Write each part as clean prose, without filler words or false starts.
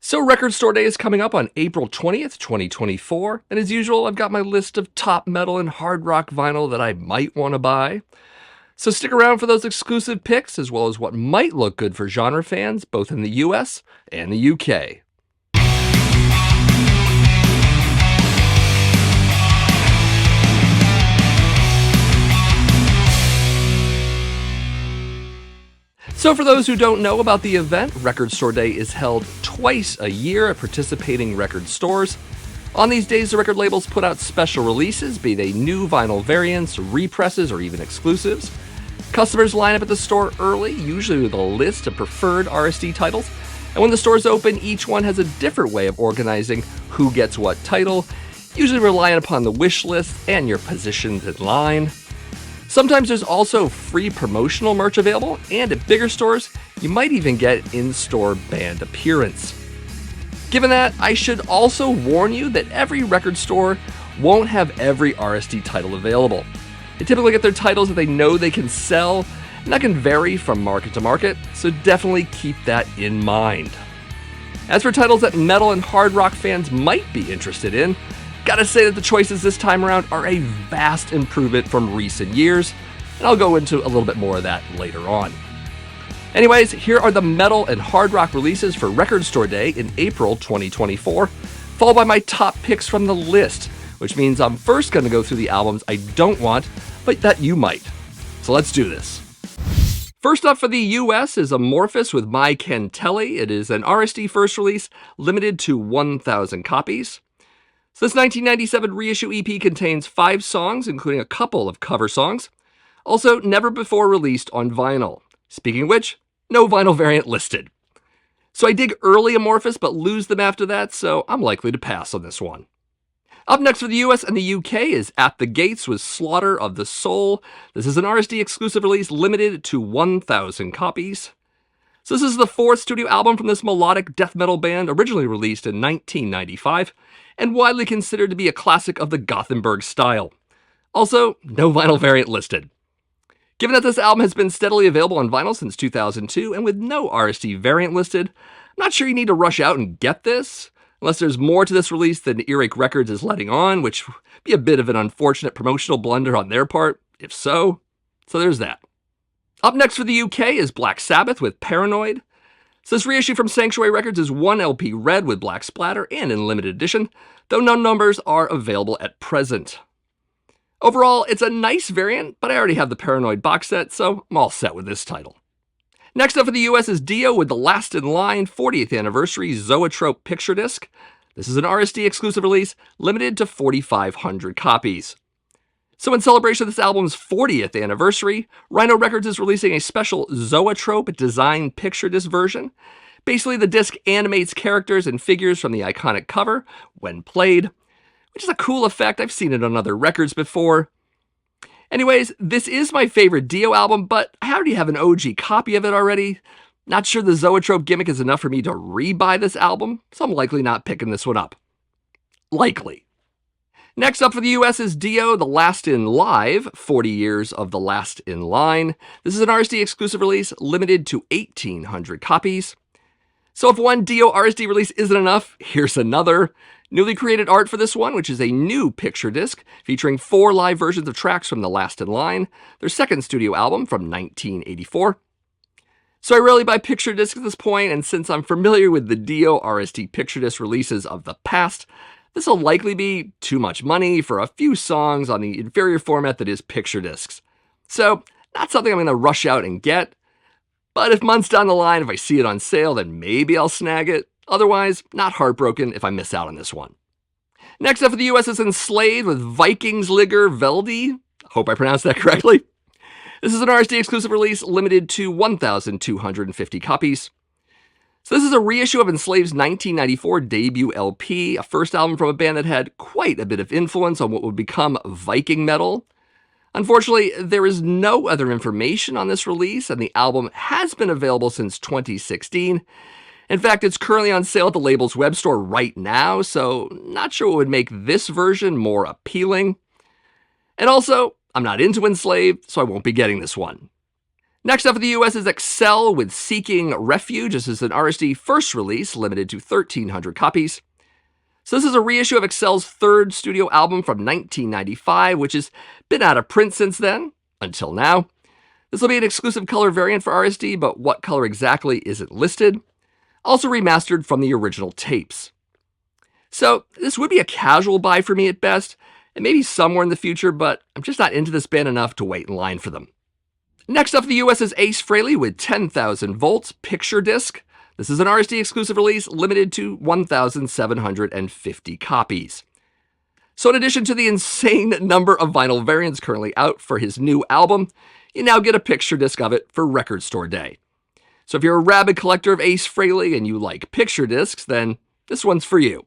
So, Record Store Day is coming up on April 20th, 2024, and as usual, I've got my list of top metal and hard rock vinyl that I might want to buy. So, stick around for those exclusive picks, as well as what might look good for genre fans, both in the US and the UK. So, for those who don't know about the event, Record Store Day is held twice a year at participating record stores. On these days, the record labels put out special releases, be they new vinyl variants, represses, or even exclusives. Customers line up at the store early, usually with a list of preferred RSD titles, and when the stores open, each one has a different way of organizing who gets what title, usually relying upon the wish list and your positions in line. Sometimes there's also free promotional merch available, and at bigger stores, you might even get in-store band appearance. Given that, I should also warn you that every record store won't have every RSD title available. They typically get their titles that they know they can sell, and that can vary from market to market, so definitely keep that in mind. As for titles that metal and hard rock fans might be interested in, gotta say that the choices this time around are a vast improvement from recent years, and I'll go into a little bit more of that later on. Anyways, here are the metal and hard rock releases for Record Store Day in April 2024, followed by my top picks from the list, which means I'm first going to go through the albums I don't want, but that you might. So let's do this. First up for the US is Amorphous with My Ken Telly. It is an RSD first release, limited to 1,000 copies. So this 1997 reissue EP contains 5 songs, including a couple of cover songs. Also, never before released on vinyl. Speaking of which, no vinyl variant listed. So I dig early Amorphous, but lose them after that, so I'm likely to pass on this one. Up next for the US and the UK is At the Gates with Slaughter of the Soul. This is an RSD exclusive release limited to 1,000 copies. So this is the 4th studio album from this melodic death metal band, originally released in 1995, and widely considered to be a classic of the Gothenburg style. Also, no vinyl variant listed. Given that this album has been steadily available on vinyl since 2002, and with no RSD variant listed, I'm not sure you need to rush out and get this, unless there's more to this release than Earache Records is letting on, which would be a bit of an unfortunate promotional blunder on their part, if so. So there's that. Up next for the UK is Black Sabbath with Paranoid. So this reissue from Sanctuary Records is 1 LP red with black splatter and in limited edition, though no numbers are available at present. Overall, it's a nice variant, but I already have the Paranoid box set, so I'm all set with this title. Next up for the US is Dio with The Last in Line 40th Anniversary Zoetrope Picture Disc. This is an RSD exclusive release, limited to 4,500 copies. So in celebration of this album's 40th anniversary, Rhino Records is releasing a special Zoetrope design picture disc version. Basically, the disc animates characters and figures from the iconic cover when played, which is a cool effect. I've seen it on other records before. Anyways, this is my favorite Dio album, but I already have an OG copy of it already. Not sure the Zoetrope gimmick is enough for me to re-buy this album, so I'm likely not picking this one up. Likely. Next up for the US is Dio, The Last in Live, 40 Years of The Last in Line. This is an RSD exclusive release, limited to 1,800 copies. So if one Dio RSD release isn't enough, here's another. Newly created art for this one, which is a new picture disc, featuring 4 live versions of tracks from The Last in Line, their second studio album from 1984. So I rarely buy picture discs at this point, and since I'm familiar with the Dio RSD picture disc releases of the past, this will likely be too much money for a few songs on the inferior format that is picture discs. So, not something I'm going to rush out and get, but if months down the line, if I see it on sale, then maybe I'll snag it. Otherwise, not heartbroken if I miss out on this one. Next up for the US is Enslaved with Vikingsligger Veldi. Hope I pronounced that correctly. This is an RSD exclusive release, limited to 1,250 copies. So this is a reissue of Enslaved's 1994 debut LP, a first album from a band that had quite a bit of influence on what would become Viking metal. Unfortunately, there is no other information on this release, and the album has been available since 2016. In fact, it's currently on sale at the label's web store right now, so not sure what would make this version more appealing. And also, I'm not into Enslaved, so I won't be getting this one. Next up for the US is Excel with Seeking Refuge. This is an RSD first release, limited to 1,300 copies. So this is a reissue of Excel's third studio album from 1995, which has been out of print since then, until now. This will be an exclusive color variant for RSD, but what color exactly isn't listed. Also remastered from the original tapes. So this would be a casual buy for me at best, and maybe somewhere in the future, but I'm just not into this band enough to wait in line for them. Next up for the US is Ace Frehley with 10,000 Volts Picture Disc. This is an RSD exclusive release, limited to 1,750 copies. So in addition to the insane number of vinyl variants currently out for his new album, you now get a picture disc of it for Record Store Day. So if you're a rabid collector of Ace Frehley and you like picture discs, then this one's for you.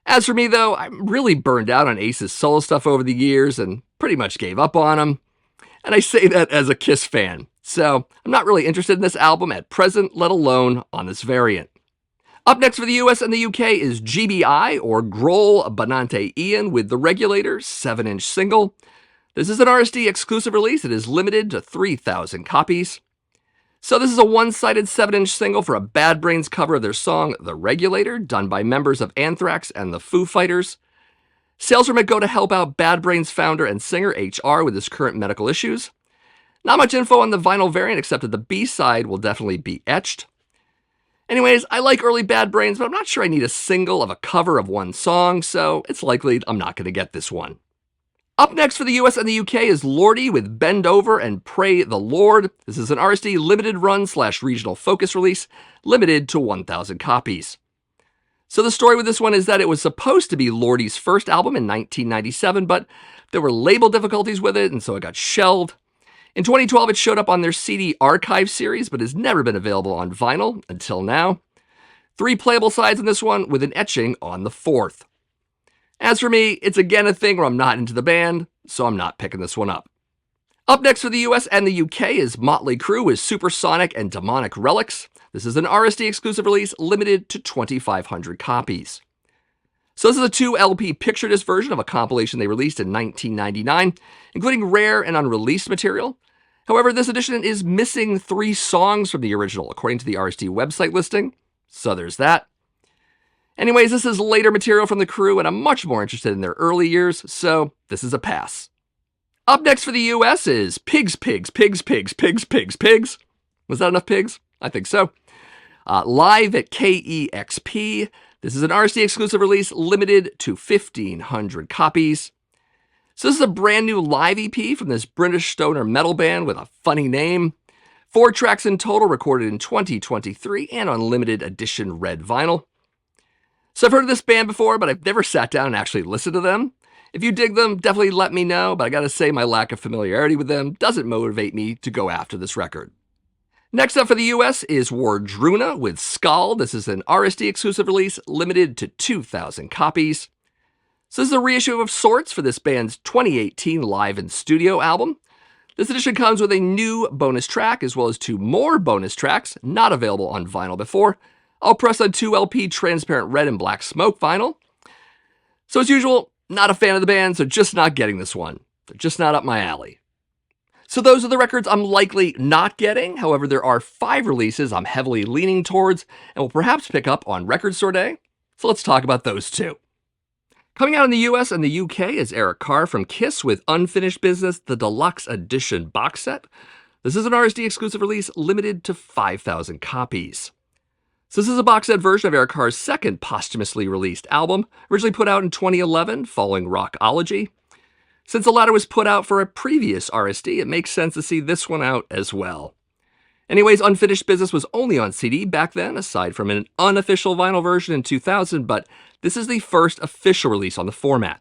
As for me though, I'm really burned out on Ace's solo stuff over the years and pretty much gave up on him. And I say that as a Kiss fan, so I'm not really interested in this album at present, let alone on this variant. Up next for the US and the UK is GBI, or Grohl Banante Ian, with The Regulator 7-inch single. This is an RSD exclusive release. It is limited to 3,000 copies. So this is a one-sided 7-inch single for a Bad Brains cover of their song The Regulator, done by members of Anthrax and the Foo Fighters. Sales from it go to help out Bad Brains founder and singer HR with his current medical issues. Not much info on the vinyl variant except that the B-side will definitely be etched. Anyways, I like early Bad Brains, but I'm not sure I need a single of a cover of one song, so it's likely I'm not going to get this one. Up next for the US and the UK is Lordi with Bend Over and Pray the Lord. This is an RSD limited run / regional focus release, limited to 1,000 copies. So the story with this one is that it was supposed to be Lordi's first album in 1997, but there were label difficulties with it, and so it got shelved. In 2012, it showed up on their CD Archive series, but has never been available on vinyl until now. 3 playable sides on this one, with an etching on the 4th. As for me, it's again a thing where I'm not into the band, so I'm not picking this one up. Up next for the US and the UK is Motley Crue with Supersonic and Demonic Relics. This is an RSD exclusive release, limited to 2,500 copies. So this is a 2 LP picture disc version of a compilation they released in 1999, including rare and unreleased material. However, this edition is missing 3 songs from the original, according to the RSD website listing. So there's that. Anyways, this is later material from the Crue, and I'm much more interested in their early years, so this is a pass. Up next for the US is Pigs, Pigs, Pigs, Pigs, Pigs, Pigs, Pigs. Was that enough pigs? I think so. Live at KEXP. This is an RSD exclusive release, limited to 1,500 copies. So this is a brand new live EP from this British stoner metal band with a funny name. 4 tracks in total, recorded in 2023 and on limited edition red vinyl. So I've heard of this band before, but I've never sat down and actually listened to them. If you dig them, definitely let me know, but I gotta say my lack of familiarity with them doesn't motivate me to go after this record. Next up for the US is Wardruna with Skull. This is an RSD exclusive release, limited to 2,000 copies. So this is a reissue of sorts for this band's 2018 live and studio album. This edition comes with a new bonus track, as well as 2 more bonus tracks, not available on vinyl before, all pressed on 2 LP transparent red and black smoke vinyl. So as usual, not a fan of the band, so just not getting this one. They're just not up my alley. So those are the records I'm likely not getting. However, there are 5 releases I'm heavily leaning towards and will perhaps pick up on Record Store Day. So let's talk about those 2. Coming out in the US and the UK is Eric Carr from Kiss with Unfinished Business, the Deluxe Edition box set. This is an RSD exclusive release, limited to 5,000 copies. So this is a box set version of Eric Carr's second posthumously released album, originally put out in 2011 following Rockology. Since the latter was put out for a previous RSD, it makes sense to see this one out as well. Anyways, Unfinished Business was only on CD back then, aside from an unofficial vinyl version in 2000, but this is the first official release on the format.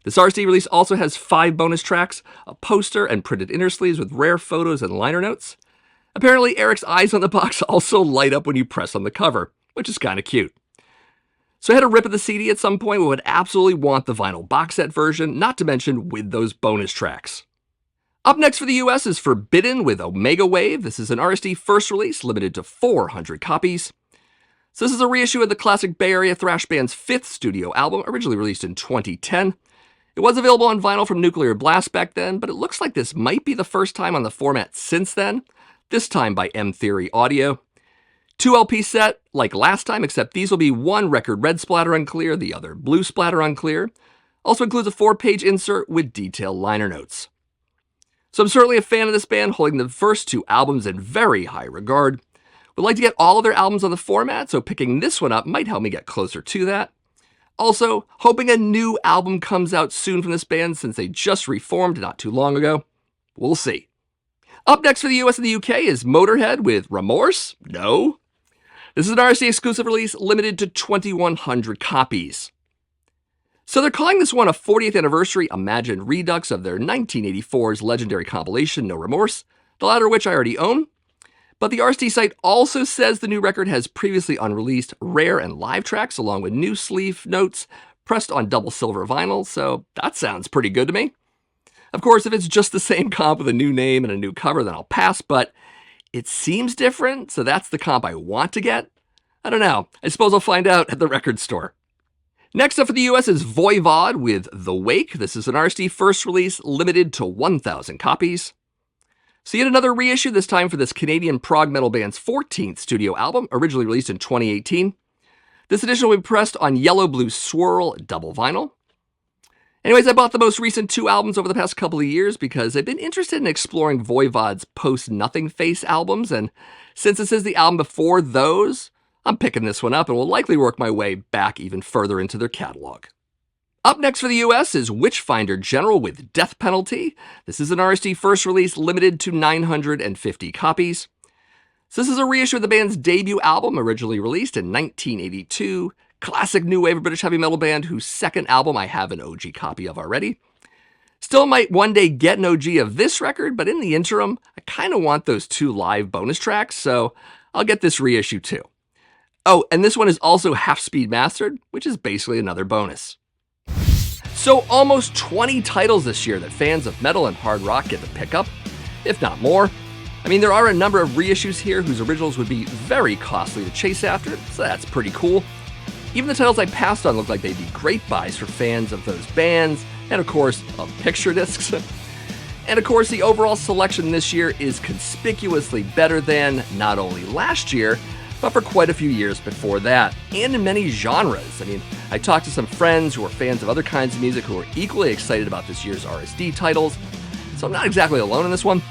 This RSD release also has 5 bonus tracks, a poster, and printed inner sleeves with rare photos and liner notes. Apparently, Eric's eyes on the box also light up when you press on the cover, which is kind of cute. So I had a rip at the CD at some point, but would absolutely want the vinyl box set version, not to mention with those bonus tracks. Up next for the US is Forbidden with Omega Wave. This is an RSD first release, limited to 400 copies. So this is a reissue of the classic Bay Area thrash band's 5th studio album, originally released in 2010. It was available on vinyl from Nuclear Blast back then, but it looks like this might be the first time on the format since then, this time by M Theory Audio. 2 LP set, like last time, except these will be one record red splatter on clear, the other blue splatter on clear. Also includes a 4-page insert with detailed liner notes. So I'm certainly a fan of this band, holding the first 2 albums in very high regard. Would like to get all of their albums on the format, so picking this one up might help me get closer to that. Also, hoping a new album comes out soon from this band since they just reformed not too long ago. We'll see. Up next for the US and the UK is Motorhead with Remorse? No. This is an RSD exclusive release limited to 2,100 copies. So they're calling this one a 40th anniversary imagined redux of their 1984's legendary compilation No Remorse, the latter of which I already own. But the RSD site also says the new record has previously unreleased rare and live tracks along with new sleeve notes pressed on double silver vinyl, so that sounds pretty good to me. Of course, if it's just the same comp with a new name and a new cover, then I'll pass, but it seems different, so that's the comp I want to get. I don't know. I suppose I'll find out at the record store. Next up for the US is Voivod with The Wake. This is an RSD first release limited to 1,000 copies. So yet another reissue, this time for this Canadian prog metal band's 14th studio album, originally released in 2018. This edition will be pressed on yellow blue swirl double vinyl. Anyways, I bought the most recent 2 albums over the past couple of years because I've been interested in exploring Voivod's post-Nothing Face albums, and since this is the album before those, I'm picking this one up and will likely work my way back even further into their catalog. Up next for the US is Witchfinder General with Death Penalty. This is an RSD first release limited to 950 copies. So this is a reissue of the band's debut album, originally released in 1982. Classic new wave of British heavy metal band whose second album I have an OG copy of already. Still might one day get an OG of this record, but in the interim, I kind of want those 2 live bonus tracks, so I'll get this reissue too. Oh, and this one is also half-speed mastered, which is basically another bonus. So almost 20 titles this year that fans of metal and hard rock get to pick up, if not more. I mean, there are a number of reissues here whose originals would be very costly to chase after, so that's pretty cool. Even the titles I passed on look like they'd be great buys for fans of those bands, and of course, of picture discs. And of course, the overall selection this year is conspicuously better than not only last year, but for quite a few years before that, and in many genres. I mean, I talked to some friends who are fans of other kinds of music who are equally excited about this year's RSD titles, so I'm not exactly alone in this one.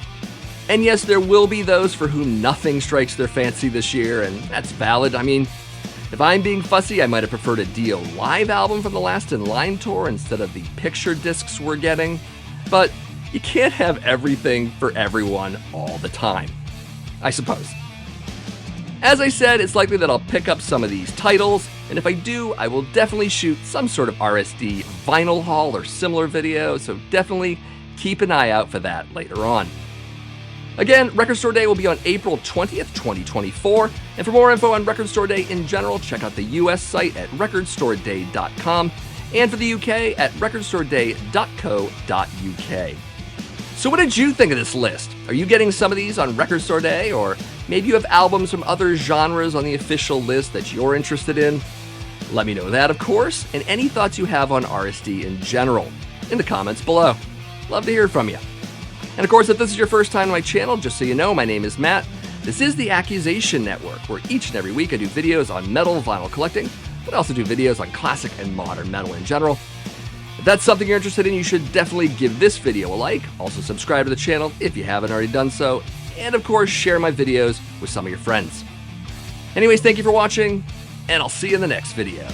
And yes, there will be those for whom nothing strikes their fancy this year, and that's valid. I mean, if I'm being fussy, I might have preferred a Dio live album from the Last in Line tour instead of the picture discs we're getting, but you can't have everything for everyone all the time, I suppose. As I said, it's likely that I'll pick up some of these titles, and if I do, I will definitely shoot some sort of RSD vinyl haul or similar video, so definitely keep an eye out for that later on. Again, Record Store Day will be on April 20th, 2024, and for more info on Record Store Day in general, check out the US site at recordstoreday.com, and for the UK at recordstoreday.co.uk. So what did you think of this list? Are you getting some of these on Record Store Day, or maybe you have albums from other genres on the official list that you're interested in? Let me know that, of course, and any thoughts you have on RSD in general in the comments below. Love to hear from you. And of course, if this is your first time on my channel, just so you know, my name is Matt. This is the Accusation Network, where each and every week I do videos on metal vinyl collecting, but I also do videos on classic and modern metal in general. If that's something you're interested in, you should definitely give this video a like. Also subscribe to the channel if you haven't already done so. And of course, share my videos with some of your friends. Anyways, thank you for watching, and I'll see you in the next video.